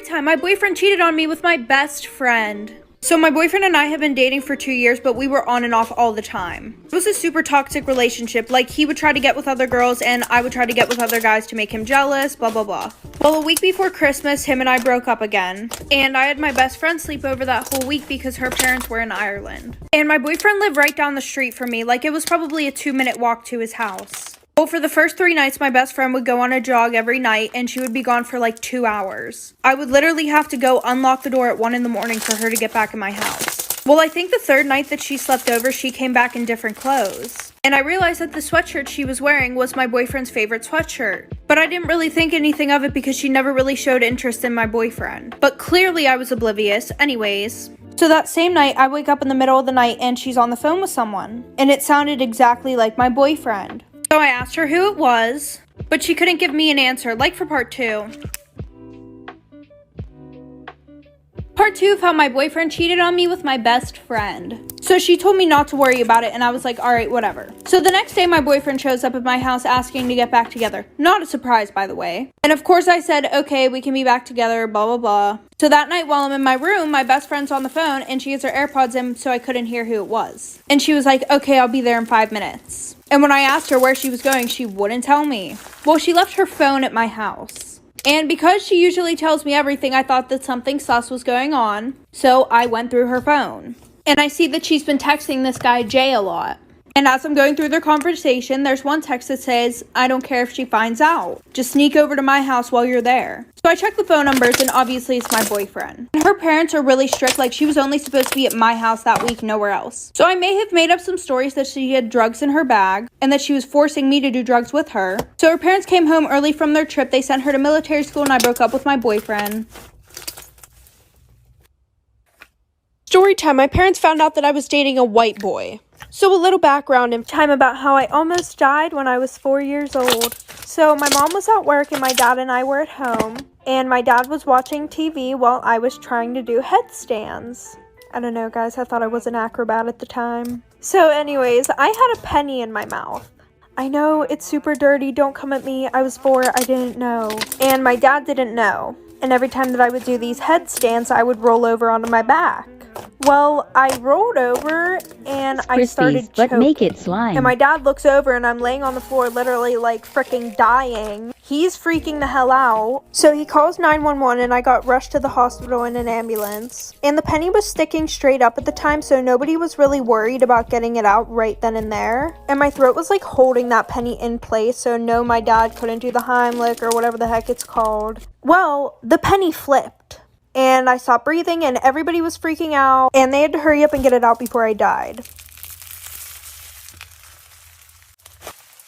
time, my boyfriend cheated on me with my best friend. So my boyfriend and I have been dating for 2 years, but we were on and off all the time. It was a super toxic relationship. Like, he would try to get with other girls and I would try to get with other guys to make him jealous, blah, blah, blah. Well, a week before Christmas, him and I broke up again. And I had my best friend sleep over that whole week because her parents were in Ireland. And my boyfriend lived right down the street from me. Like, it was probably a 2-minute walk to his house. Well, for the first 3 nights, my best friend would go on a jog every night, and she would be gone for like 2 hours. I would literally have to go unlock the door at 1 in the morning for her to get back in my house. Well, I think the 3rd night that she slept over, she came back in different clothes. And I realized that the sweatshirt she was wearing was my boyfriend's favorite sweatshirt. But I didn't really think anything of it because she never really showed interest in my boyfriend. But clearly I was oblivious. Anyways. So that same night, I wake up in the middle of the night and she's on the phone with someone. And it sounded exactly like my boyfriend. So I asked her who it was, but she couldn't give me an answer, like for part 2. Part 2 of how my boyfriend cheated on me with my best friend. So she told me not to worry about it, and I was like, alright, whatever. So the next day, my boyfriend shows up at my house asking to get back together. Not a surprise, by the way. And of course I said, okay, we can be back together, blah, blah, blah. So that night while I'm in my room, my best friend's on the phone, and she has her AirPods in, so I couldn't hear who it was. And she was like, okay, I'll be there in 5 minutes. And when I asked her where she was going, she wouldn't tell me. Well, she left her phone at my house. And because she usually tells me everything, I thought that something sus was going on. So I went through her phone. And I see that she's been texting this guy Jay a lot. And as I'm going through their conversation, there's one text that says, I don't care if she finds out. Just sneak over to my house while you're there. So I check the phone numbers and obviously it's my boyfriend. And her parents are really strict, like she was only supposed to be at my house that week, nowhere else. So I may have made up some stories that she had drugs in her bag and that she was forcing me to do drugs with her. So her parents came home early from their trip. They sent her to military school and I broke up with my boyfriend. Story time. My parents found out that I was dating a white boy. So a little background in time about how I almost died when I was 4 years old. So my mom was at work and my dad and I were at home. And my dad was watching TV while I was trying to do headstands. I don't know, guys. I thought I was an acrobat at the time. So anyways, I had a penny in my mouth. I know it's super dirty. Don't come at me. I was 4. I didn't know. And my dad didn't know. And every time that I would do these headstands, I would roll over onto my back. Well, I rolled over and I started choking. But make it slime. And my dad looks over and I'm laying on the floor literally like freaking dying. He's freaking the hell out. So he calls 911 and I got rushed to the hospital in an ambulance. And the penny was sticking straight up at the time, so nobody was really worried about getting it out right then and there. And my throat was like holding that penny in place, so no, my dad couldn't do the Heimlich or whatever the heck it's called. Well, the penny flipped. And I stopped breathing and everybody was freaking out and they had to hurry up and get it out before I died.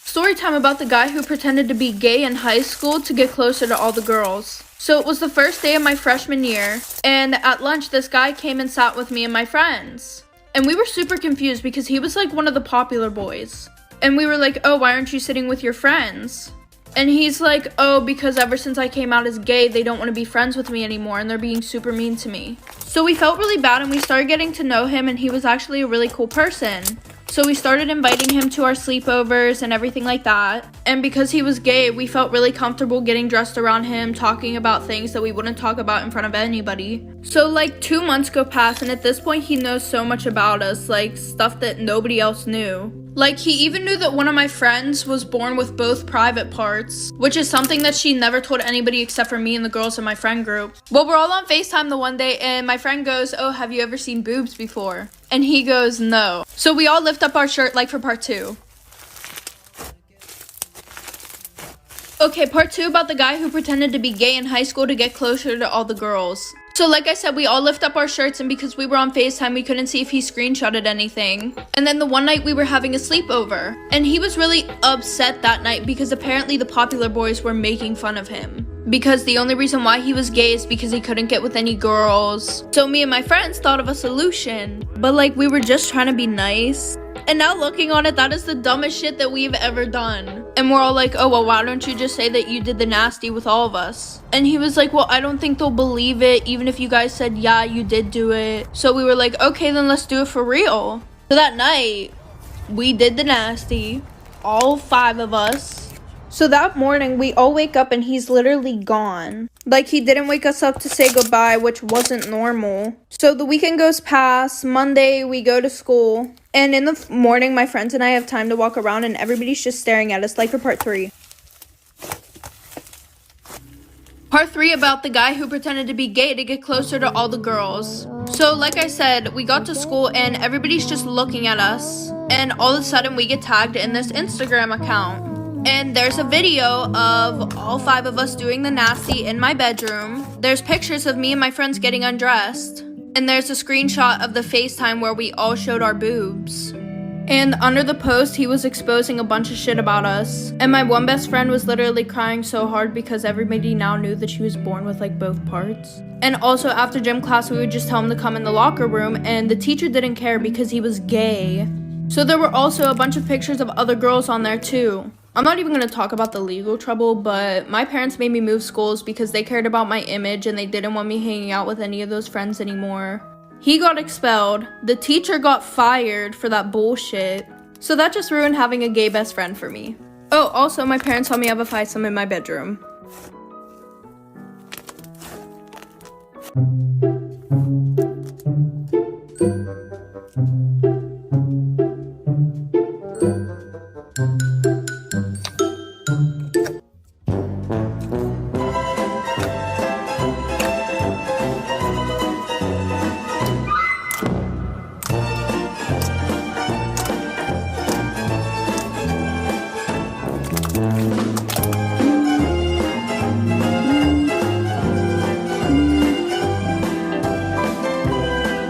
Story time about the guy who pretended to be gay in high school to get closer to all the girls. So it was the first day of my freshman year, and at lunch this guy came and sat with me and my friends. And we were super confused because he was like one of the popular boys. And we were like, oh, why aren't you sitting with your friends? And he's like, oh, because ever since I came out as gay, they don't want to be friends with me anymore and they're being super mean to me. So we felt really bad and we started getting to know him, and he was actually a really cool person. So we started inviting him to our sleepovers and everything like that. And because he was gay, we felt really comfortable getting dressed around him, talking about things that we wouldn't talk about in front of anybody. So like 2 months go past, and at this point he knows so much about us, like stuff that nobody else knew. Like, he even knew that one of my friends was born with both private parts, which is something that she never told anybody except for me and the girls in my friend group. Well, we're all on FaceTime the one day, and my friend goes, oh, have you ever seen boobs before? And he goes, no. So we all lift up our shirt like for part 2. Okay, part 2 about the guy who pretended to be gay in high school to get closer to all the girls. So like I said, we all lift up our shirts, and because we were on FaceTime, we couldn't see if he screenshotted anything. And then the one night we were having a sleepover, and he was really upset that night because apparently the popular boys were making fun of him. Because the only reason why he was gay is because he couldn't get with any girls. So me and my friends thought of a solution, but like we were just trying to be nice. And now looking on it, that is the dumbest shit that we've ever done. And we're all like, oh, well, why don't you just say that you did the nasty with all of us? And he was like, well, I don't think they'll believe it, even if you guys said, yeah, you did do it. So we were like, okay, then let's do it for real. So that night, we did the nasty, all 5 of us. So that morning, we all wake up and he's literally gone. Like, he didn't wake us up to say goodbye, which wasn't normal. So the weekend goes past. Monday, we go to school. And in the morning, my friends and I have time to walk around and everybody's just staring at us, like for part 3. Part 3 about the guy who pretended to be gay to get closer to all the girls. So like I said, we got to school and everybody's just looking at us. And all of a sudden we get tagged in this Instagram account. And there's a video of all 5 of us doing the nasty in my bedroom. There's pictures of me and my friends getting undressed. And there's a screenshot of the FaceTime where we all showed our boobs. And under the post, he was exposing a bunch of shit about us. And my one best friend was literally crying so hard because everybody now knew that she was born with like both parts. And also after gym class, we would just tell him to come in the locker room and the teacher didn't care because he was gay. So there were also a bunch of pictures of other girls on there too. I'm not even going to talk about the legal trouble, but my parents made me move schools because they cared about my image and they didn't want me hanging out with any of those friends anymore. He got expelled. The teacher got fired for that bullshit. So that just ruined having a gay best friend for me. Oh, also my parents saw me have a threesome in my bedroom.